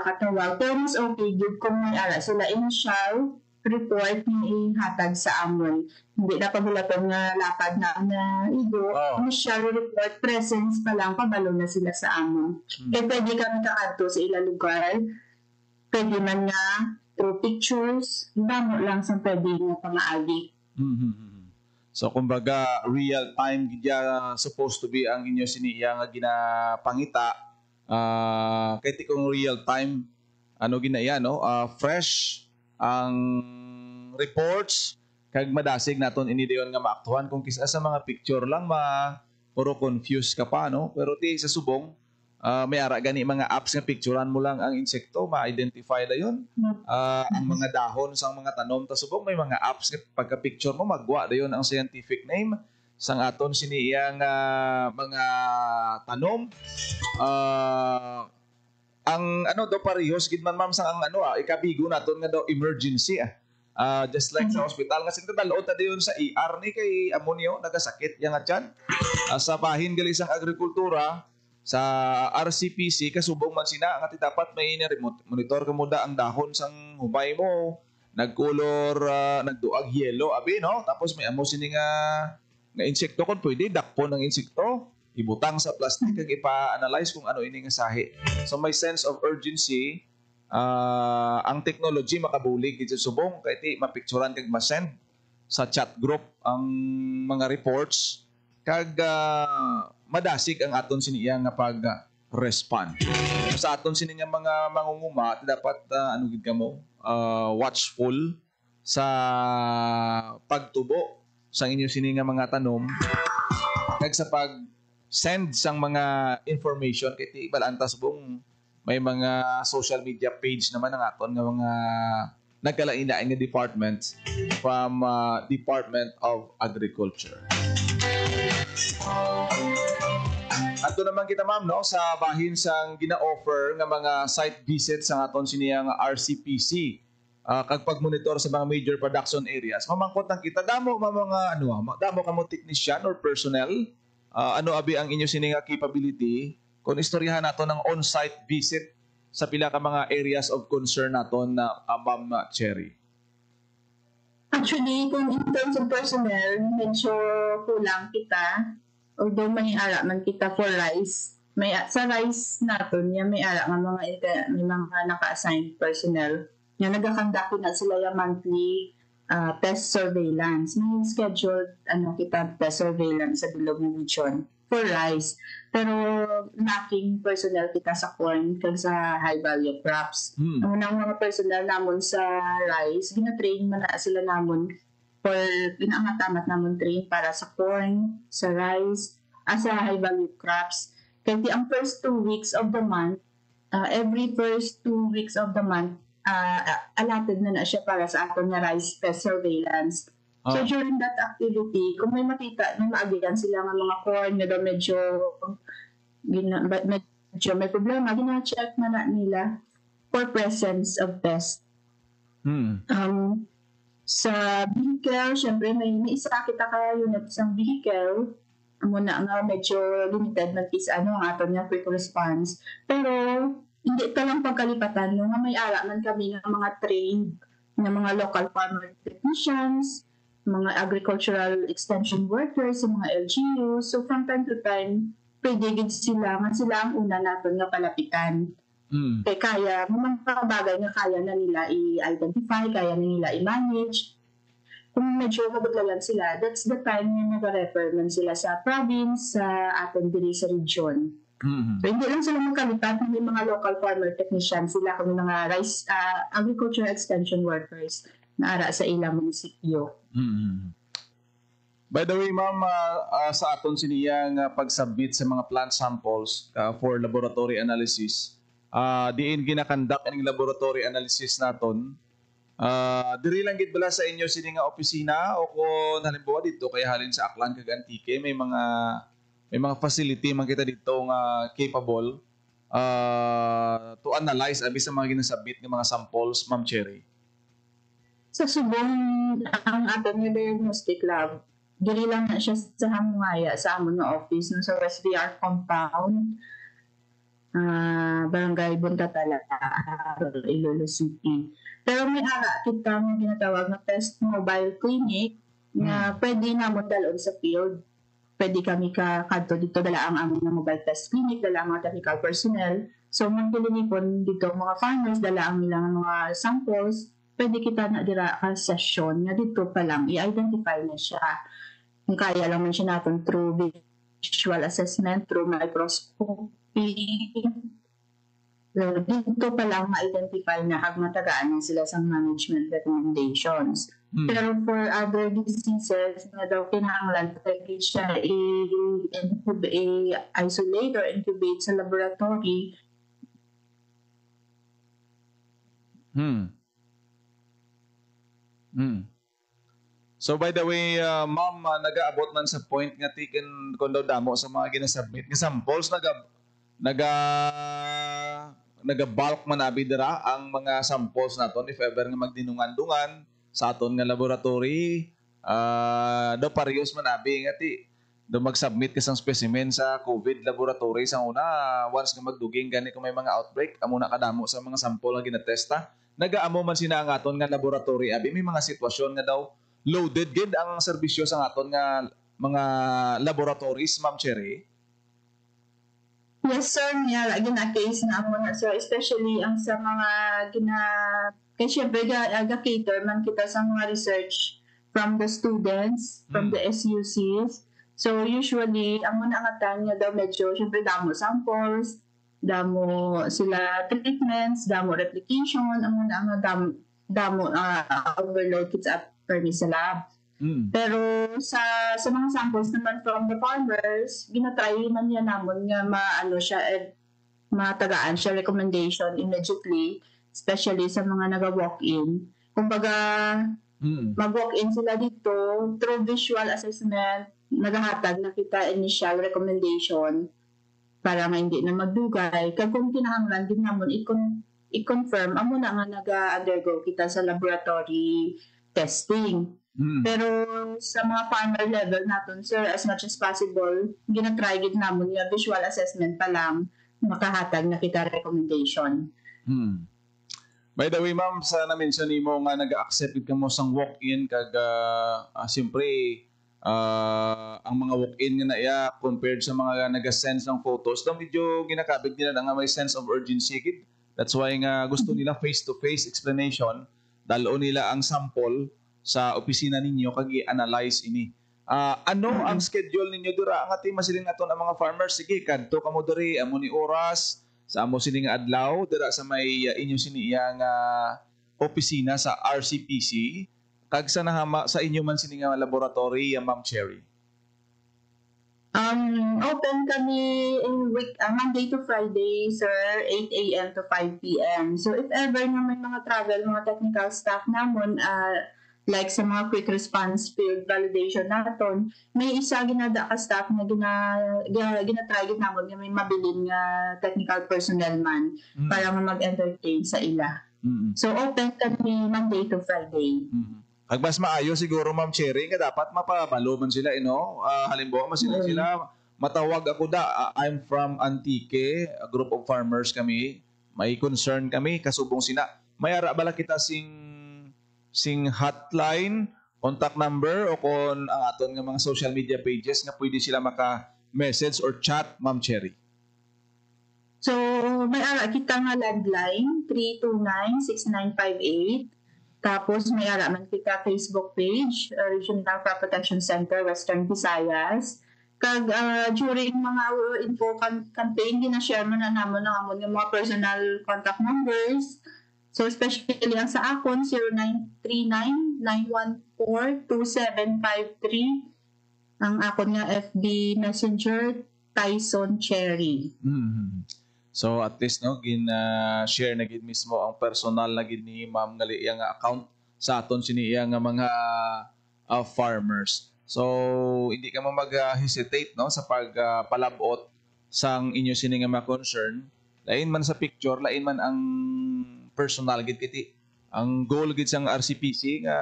katawag. Pero mas okay, give kung may ara sila initial report na ihatag sa amon. Hindi na pagulatong nga lapad na igo. Initial report, presence pa lang, pabalo na sila sa amon. Kaya pwede kami kakadto sa ilang lugar. Pwede man nga through pictures, damo lang sa pwede nga pamaagi.
So kumbaga real time gidya supposed to be ang inyo siniya nga ginapangita. Kahit kung real time ginaya fresh ang reports kag madasig naton ini dayon nga maaktuhan kung kisa sa mga picture lang puro confuse ka pa pero ti sa subong may ara gani mga apps nga picturean mo lang ang insekto ma-identify na yun ang mga dahon sang mga tanom ta subong may mga apps nga pagka picture mo magwa dayon ang scientific name sang aton siniyang mga tanom ang do parehos gid man ma'am sang ang ikabigo naton nga daw emergency just like sa hospital nga sinta dalot ta dayon sa ER ni kay amonyo nagasakit yang atyan sa bahin gali sang agrikultura sa RCPC kasubong man sina nga dapat may monitor ka muda ang dahon sang humay mo nagkolor nagduag yellow abi tapos may amo sini nga insekto kon pwede dakpon ng insekto ibutang sa plastic kag ipa-analyze kung ano ini nga sahi. So may sense of urgency ang technology makabulig gid sa subong kay ti mapicturean kag ma-send sa chat group ang mga reports kag madasig ang aton siniya nga pag-respond. Sa aton sini nga mga mangunguma dapat gid kamo watchful sa pagtubo sa inyo sini nga mga tanom kag sa send sang mga information kay ti balanta subong may mga social media page naman ang aton nga mga nagkalain-lain nga departments from Department of Agriculture. Ato naman kita ma'am sa bahin sang gina-offer nga mga site visits sa aton siniyang RCPC kag pag-monitor sa mga major production areas. Mamangkot ang kita damo mga damo kamo technician or personnel. Abi ang inyo sininga capability kung istoryahan nato ng on-site visit sa pila ka mga areas of concern naton na Ma'am Cherry?
Actually, kung in terms of personnel, medyo kulang kita. Although may ara man kita for rice. Sa rice naton may ara may mga naka-assigned personnel. Nga nagakandak na sila yung monthly pest surveillance. May scheduled kita pest surveillance sa bilog ng region. for rice. Pero lacking personnel kita sa corn kag sa high value crops. Ang unang mga personnel namon sa rice, gina-train man na sila namon for pinaangatamat namon train para sa corn, sa rice, sa high value crops. Kaya ang first 2 weeks of the month, every first 2 weeks of the month, allotted na siya para sa aton nga rice pest surveillance. So during that activity, kung may makita na maagihan sila ng mga corn na daw medyo may problema, gina-check na nila for presence of pest. Sa vehicle, syempre may isa kita ka unit sa vehicle, muna nga medyo limited ng ang aton nga quick response. Pero hindi ka lang pagkalipatan nga may ara man kami ng mga trained ng mga local farmer technicians, mga agricultural extension workers, mga LGUs. So from time to time, pwede sila ang una natin nga palapitan. Kaya mga bagay na kaya na nila i-identify, kaya na nila i-manage. Kung medyo mabaglalan sila, that's the time na nag-refer man sila sa province, sa ating diri sa region. So hindi lang sila magkalipat, may mga local farmer technicians, sila kung mga rice agricultural extension workers na ara sa ilang munisipyo.
By the way, ma'am, sa aton siniyang pag-submit sa mga plant samples for laboratory analysis, diin ginakandak ang laboratory analysis naton. Diri lang gid bala sa inyo sini nga opisina o kung halimbawa dito kay halin sa Aklan kag Antique may mga facility man kita dito nga capable to analyze abi sa mga ginasubmit nga mga samples, Ma'am Cherry.
Sa Subong, ang aton nga diagnostic lab, dili lang na siya sa Hamungaya sa amon nga office no, sa SBR compound, Barangay Buntatala, Iloilo City. Pero may ara kitang ginatawag na test mobile clinic na pwede namon dalon sa field. Pwede kami kadto dito dala ang amon nga mobile test clinic, dala ang mga technical personnel. So magdilinipon dito mga farmers, dala ang nilang mga samples. Pwede kita na dira ka session nga dito pa lang i-identify na siya. Kung kaya lang man siya natin through visual assessment, through microscopy. So, dito pa lang ma-identify na kag matagaan sila sa management recommendations. Pero for other diseases na daw kinahanglan pwede siya i-isolate or incubate sa laboratory.
So by the way, ma'am, nag-aabot man sa point nga tiken kon daw damo sa mga ginasubmit nga samples naga-bulk man abi dira ang mga samples naton if ever nga magdinungan-dungan sa aton nga laboratory, daw parehas man abi nga ti daw mag-submit ka sang specimen sa COVID laboratory sa una once nga magduging gani kung may mga outbreak amo na kadamo sa mga sample nga ginatesta. Nagaamo man sina ang aton nga laboratory abi may mga sitwasyon nga daw loaded gid ang serbisyo sa aton nga mga laboratories, Ma'am Cherry.
Yes sir, lagi na case na mo na sir, especially ang sa mga kaya syempre ga-cater man kita sa mga research from the students, from the SUCs. So usually ang muna angatan niya daw medyo syempre damo samples, damo sila treatments, damo replication, ang muna ang damo overload kits up permi sa lab. Pero sa mga samples naman from the farmers, ginatry man niya namon nga matagaan siya recommendation immediately, especially sa mga naga-walk-in. Kumbaga, mag-walk-in sila dito through visual assessment, naghahatag na kita initial recommendation para nga hindi na magdugay. Kaya kung kinahanglan din namon i-confirm, amo na nga naga-undergo kita sa laboratory testing. Pero sa mga farmer level natin, sir, as much as possible, ginatry gid namon nga visual assessment pa lang makahatag na kita recommendation.
By the way, ma'am, sa na-mention nimo nga nag-accept ka mo sang walk-in kag siyempre ang mga walk-in nga na iya compared sa mga nag-send ng photos, daw medyo ginakabig nila nga may sense of urgency gid. That's why nga gusto nila face-to-face explanation, dalo nila ang sample sa opisina ninyo kag i-analyze ini. Ano ang schedule ninyo dira? Ang ati masiling aton ang mga farmers, sige, kadto kamo diri, amo ni oras, sa amo sining adlaw, dira sa may inyo siniyang opisina sa RCPC, kag sa nahama sa inyo man sining laboratory, Ma'am Cherry.
Open kami in week, Monday to Friday, sir, 8 a.m. to 5 p.m. So if ever na may mga travel, mga technical staff namon, like sa mga quick response field validation naton, may isa ginada ka staff na ginatry namon nga may mabilin nga technical personnel man para mag-entertain sa ila. So open kami Monday to Friday.
Ang mas maayo siguro, Ma'am Cherry, nga dapat mapabalo man sila, halimbawa masiling sila, matawag ako I'm from Antique, a group of farmers kami, may concern kami, kasubong sina. Mayara bala kita sing hotline, contact number, o kung ang aton nga mga social media pages nga pwede sila maka-message or chat, Ma'am Cherry?
So, may ara kita nga landline, 329-6958. Tapos may ara man kita Facebook page, Regional Crop Protection Center, Western Visayas. Kag during mga info campaign, ginashare man na namon ng mga personal contact numbers. So, especially ang sa akon, 0939-914-2753. Ang akon nga FB Messenger, Tyson Cherry.
So, at least, share na gid mismo ang personal na gid ni Ma'am ngali iyang account sa aton siniya nga mga farmers. So, hindi ka mo mag-hesitate sa pagpalabot sang inyo sini nga mga concern. Lain man sa picture, lain man ang personal gid kiti. Ang goal gid sang RCPC nga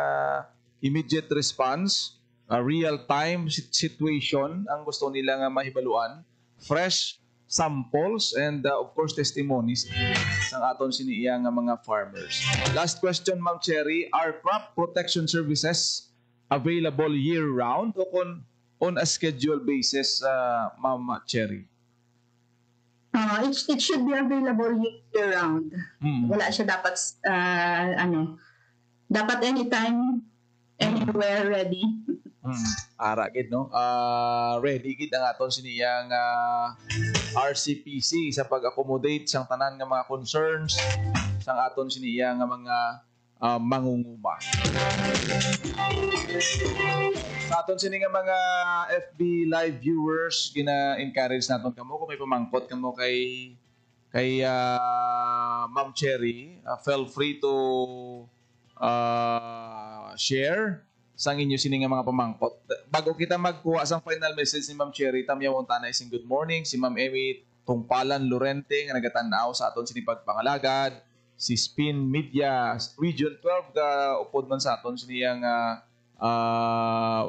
immediate response, real time situation ang gusto nila nga mahibaluan, fresh samples and of course testimonies sang aton siniya nga mga farmers. Last question, Ma'am Cherry, are crop protection services available year round o on a schedule basis, Ma'am Cherry?
It should be available year-round. Wala siya dapat, dapat anytime, anywhere ready.
Ara gid ready gid ang aton siniyang RCPC sa pag-accommodate sang tanan nga mga concerns sang aton siniya nga mga mangunguma. Sa aton sini nga mga FB live viewers, gina-encourage naton kamo kung may pamangkot kamo kay Ma'am Cherry, feel free to share sang inyo sini nga mga pamangkot. Bago kita magkuha sang final message ni Ma'am Cherry, tamyawon ta na ising good morning si Ma'am Emmy Tungpalan Lorente nga nagatan-aw sa aton sini pagpangalagad, si Spin Media Region 12 upod man sa aton siniyang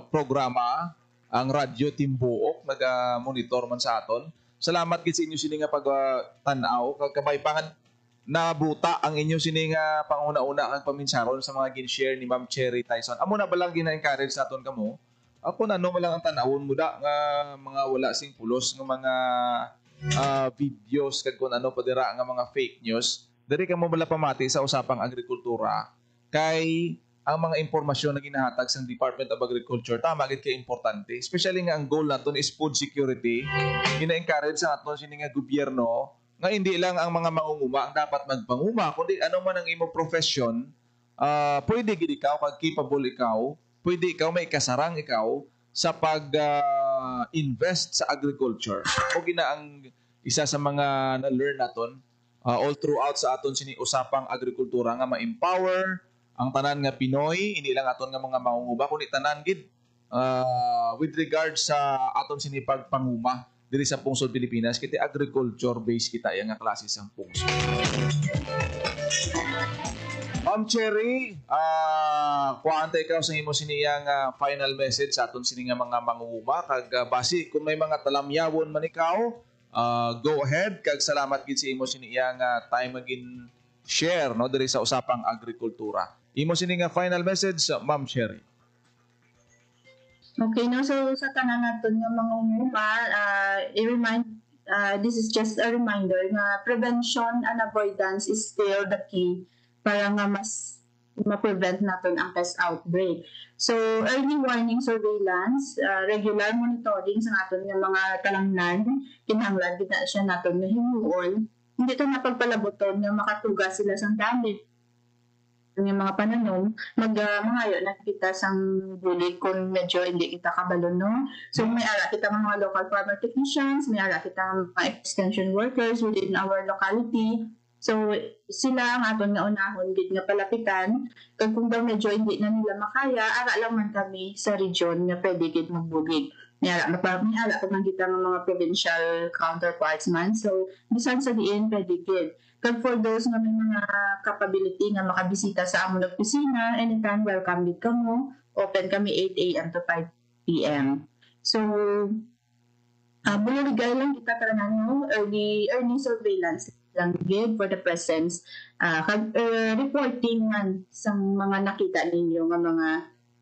programa, ang Radyo Timbuok naga-monitor man sa aton. Salamat gid sa inyo sini nga pag-tan-aw kag kamay pangan nabuta ang inyo sini nga panguna-una kag paminsaron sa mga gin-share ni Ma'am Cherry Tyson. Amo na balang gina-encourage sa aton kamo. Ako na mo lang ang tan-awon mo da nga mga wala sing pulos nga mga videos kag kun ano pa dira nga mga fake news. Diri ka mo bala pamati sa usapang agrikultura kay ang mga impormasyon na ginahatag sa Department of Agriculture tama gid kay importante, especially nga ang goal naton is food security. Gina-encourage sa aton sini nga gobyerno nga hindi lang ang mga mangunguma ang dapat magpanguma, kundi ano man ang imong profession, pwede gid ikaw kag capable ikaw, pwede ikaw may kasarang ikaw sa pag-invest sa agriculture. O gina ang isa sa mga na-learn naton all throughout sa aton sini usapang agrikultura nga ma-empower ang tanan nga Pinoy, hindi lang aton nga mga mangunguma kundi tanan gid with regard sa aton sini pagpanguma diri sa pungsod Pilipinas, kiti agriculture based kita yang nga klase sang pungsod. Ma'am Cherry, kuanta ikaw sa imo siniyang final message sa aton sini nga mga mangunguma kag basi kung may mga talamyawon man ikaw, go ahead kag salamat gid sa imo siniyang time magin share diri sa usapang agrikultura. Imo sini nga final message, Ma'am Cherry.
Okay, so sa tanan naton nga mangunguma, this is just a reminder na prevention and avoidance is still the key para nga mas ma-prevent natin ang pest outbreak. So, early warning surveillance, regular monitoring sa natin ng mga talangnan, kinahanglan din na siya natin na hinuon. Hindi ito napagpalaboton na makatuga sila sa dami. Yung mga pananom, mangayo na kita sang bulig kung medyo hindi kita kabalo, no? So, may ara kita mga local farmer technicians, may ara kita mga extension workers within our locality. So, sila ang aton nga unahon, din nga palapitan. Kung daw medyo hindi na nila makaya, ara lang man kami sa region nga pwede kit magbulig. May ara ko man kita ng mga provincial counterparts man. So, bisan sa diin, pwede kit. Kag for those nga may mga capability nga makabisita sa among opisina, anytime welcome din kamo. Open kami 8 a.m. to 5 p.m. So, bululigay lang kita tanan early surveillance lang gid for the presence. Reporting man sa mga nakita ninyo nga mga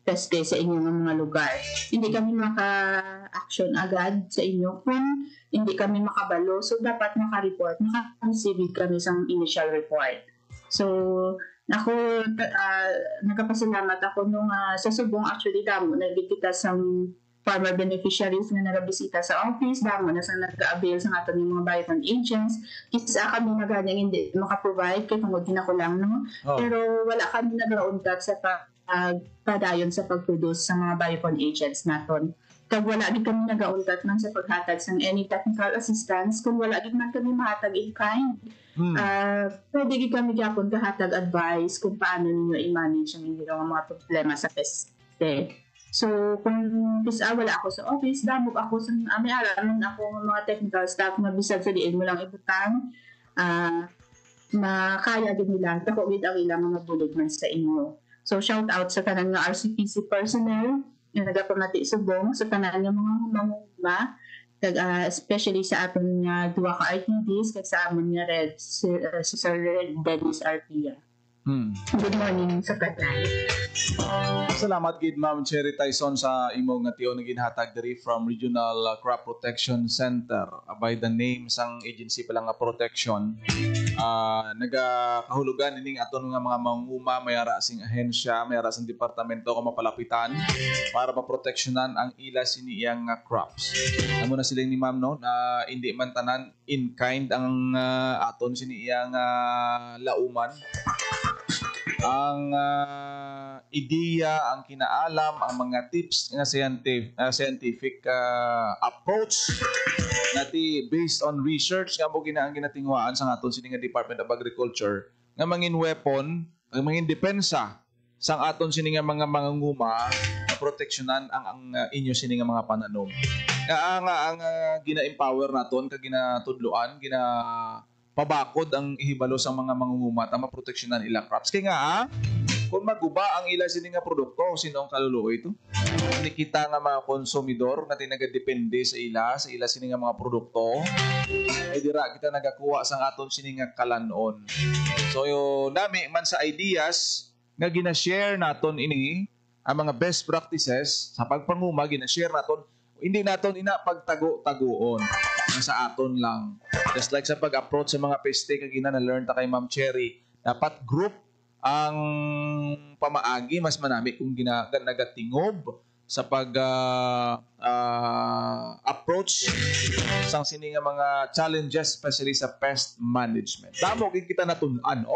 peste sa inyong mga lugar. Hindi kami maka-action agad sa inyo kung hindi kami makabalo. So, dapat maka-report. Maka-receive kami sa initial report. So, ako, nagkapasalamat ako nung sa subong actually damo, nagkikita sa farmer beneficiaries na nagabisita sa office, damo na sa nag-avail sa aton yung mga bioton agents. Kisa kami na ganyang hindi maka-provide, kaya tungod din ako lang, no? Oh. Pero wala kami nag-roundat sa padayon sa pag-produce sa mga biocon agents naton. Kag wala din kami nagauntat man sa paghatag sa any technical assistance, kung wala din man kami mahatag in kind. Pwede din kami gyapon kahatag advice kung paano ninyo i-manage ang inyong mga problema sa peste. So, kung wala ako sa office, damog ako sa may araman ako mga technical staff na bisag sa diin mo lang ibutang, makaya din nila, tako gid ang ilang mga bulig man sa inyo. So, shout out sa tanan nga RCPC personnel na nagapamati subong sa tanan nga mga mangungma, especially sa aton nga duwa ka RTDs kag sa amon nga Red, si Sir Dennis Arpia. Good morning sa Katay.
Salamat gid Ma'am Cherry Tyson sa imong nga tiyo nga ginhatag diri from Regional Crop Protection Center. By the name sang agency pala nga protection. Nagakahulugan ining aton nga mga manguma, mayara sing ahensya, mayara sing departamento nga mapalapitan para maproteksyonan ang ila siniyang crops. Amo na sila ni Ma'am no na hindi man tanan in kind ang aton siniyang lauman. Ang ideya, ang kinaalam, ang mga tips nga scientific approach nati based on research nga mo ang ginatingwaan sa aton sini nga Department of Agriculture nga mangin weapon, ang mangin depensa sang aton sini nga mga mangunguma na proteksyonan ang inyo sini nga mga pananom. Ang gina-empower naton kag ginatudloan, pabakod ang ihibalo sa mga mangunguma at maproteksyonan ilang crops. Kaya nga, kung maguba ang ila sini nga produkto, sino ang kaluluoy ito? Hindi kita nga mga konsumidor na tinagadepende sa ila sini nga mga produkto, ay dira kita nagakuha sa aton sini nga kalanon. So, nami man sa ideas nga gina-share naton ini, ang mga best practices sa pagpanguma, gina-share naton, hindi naton pagtago-tagoon sa aton lang. Just like sa pag-approach sa mga peste kag na-learn ta kay Ma'am Cherry, dapat group ang pamaagi mas manami kung nagatingob sa pag-approach sang sini nga mga challenges especially sa pest management. Damo gid kita natun-an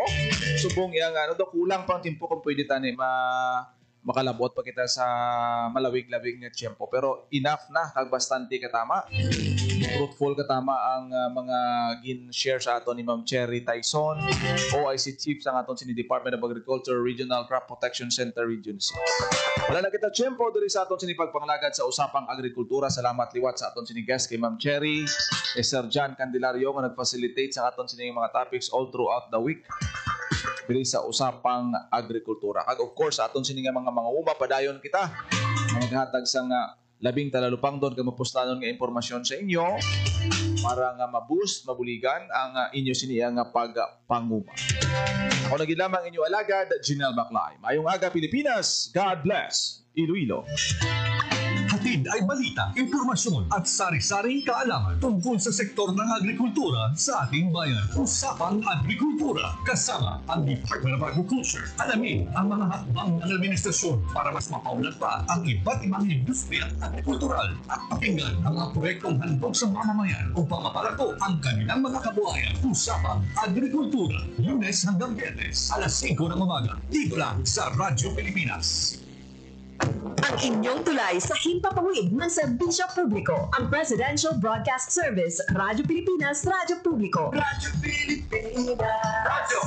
subong yang kulang pang tempo kung pwede tani makalabot pa kita sa malawig-lawig nga tiyempo, pero enough na kag bastante katama. Fruitful katama ang mga gin-share sa aton ni Ma'am Cherry Tyson, OIC Chief sa aton sini Department of Agriculture Regional Crop Protection Center Region C. Wala na kita tiyempo diri sa aton sini pagpanglagad sa usapang agrikultura. Salamat liwat sa aton sini guest kay Ma'am Cherry, kay Sir John Candelario nga nag-facilitate sa aton sini mga topics all throughout the week diri sa usapang agrikultura. Kag of course aton sini nga mga uma padayon kita maghatag sa labing talalupang doon kag mapustanon nga impormasyon sa inyo para nga ma-boost, mabuligan ang inyo siniya nga pagpanguma. Ako na gid lamang inyo alagad, Jinel Baclay. Mayong aga Pilipinas. God bless Iloilo.
Hatid
Ihatid ay balita, impormasyon at sari-saring kaalaman tungkol sa sektor ng agrikultura sa ating bayan. Usapang Agrikultura kasama ang Department of Agriculture. Alamin ang mga hakbang ng administrasyon para mas mapaunlad pa ang iba't ibang industriya at agrikultural at pakinggan ang mga proyektong handog sa mamamayan upang mapalago ang kanilang mga kabuhayan. Usapang Agrikultura, Lunes hanggang Biyernes, alas 5 ng umaga, dito lang sa Radyo Pilipinas.
Ang inyong tulay sa himpapawid ng serbisyo publiko, ang Presidential Broadcast Service, Radyo Pilipinas, Radyo Publiko.
Radyo Pilipinas. Radyo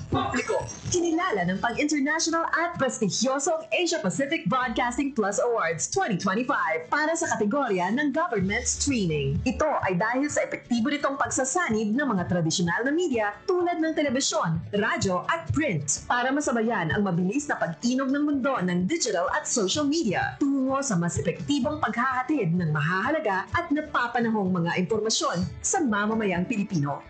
Publiko.
Kinilala ng pang-international at prestigyosong Asia Pacific Broadcasting Plus Awards 2025 para sa kategorya ng Government Streaming. Ito ay dahil sa epektibo nitong pagsasanib ng mga tradisyonal na media tulad ng telebisyon, radyo at print para masabayan ang mabilis na pag-inog ng mundo ng digital at social media tungo sa mas epektibong paghahatid ng mahahalaga at napapanahong mga impormasyon sa mamamayang Pilipino.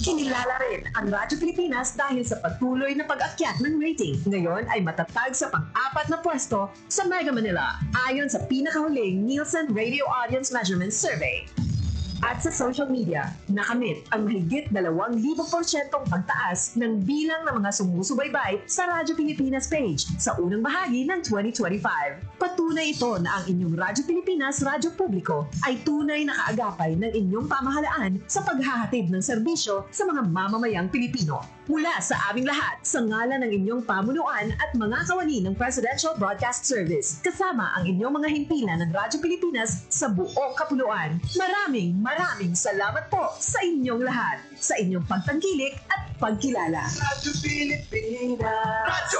Kinilala rin ang Radyo Pilipinas dahil sa patuloy na pag-akyat ng rating. Ngayon ay matatag sa pang-4 na pwesto sa Mega Manila ayon sa pinakahuling Nielsen Radio Audience Measurement Survey. At sa social media, nakamit ang mahigit 2,000% pagtaas ng bilang ng mga sumusubaybay sa Radyo Pilipinas page sa unang bahagi ng 2025. Patunay ito na ang inyong Radyo Pilipinas Radyo Publiko ay tunay na kaagapay ng inyong pamahalaan sa paghahatid ng serbisyo sa mga mamamayang Pilipino. Mula sa aming lahat, sa ngalan ng inyong pamunuan at mga kawani ng Presidential Broadcast Service, kasama ang inyong mga himpilan ng Radyo Pilipinas sa buong kapuluan. Maraming salamat po sa inyong lahat, sa inyong pagtangkilik at pagkilala.
Radyo Pilipinas. Radyo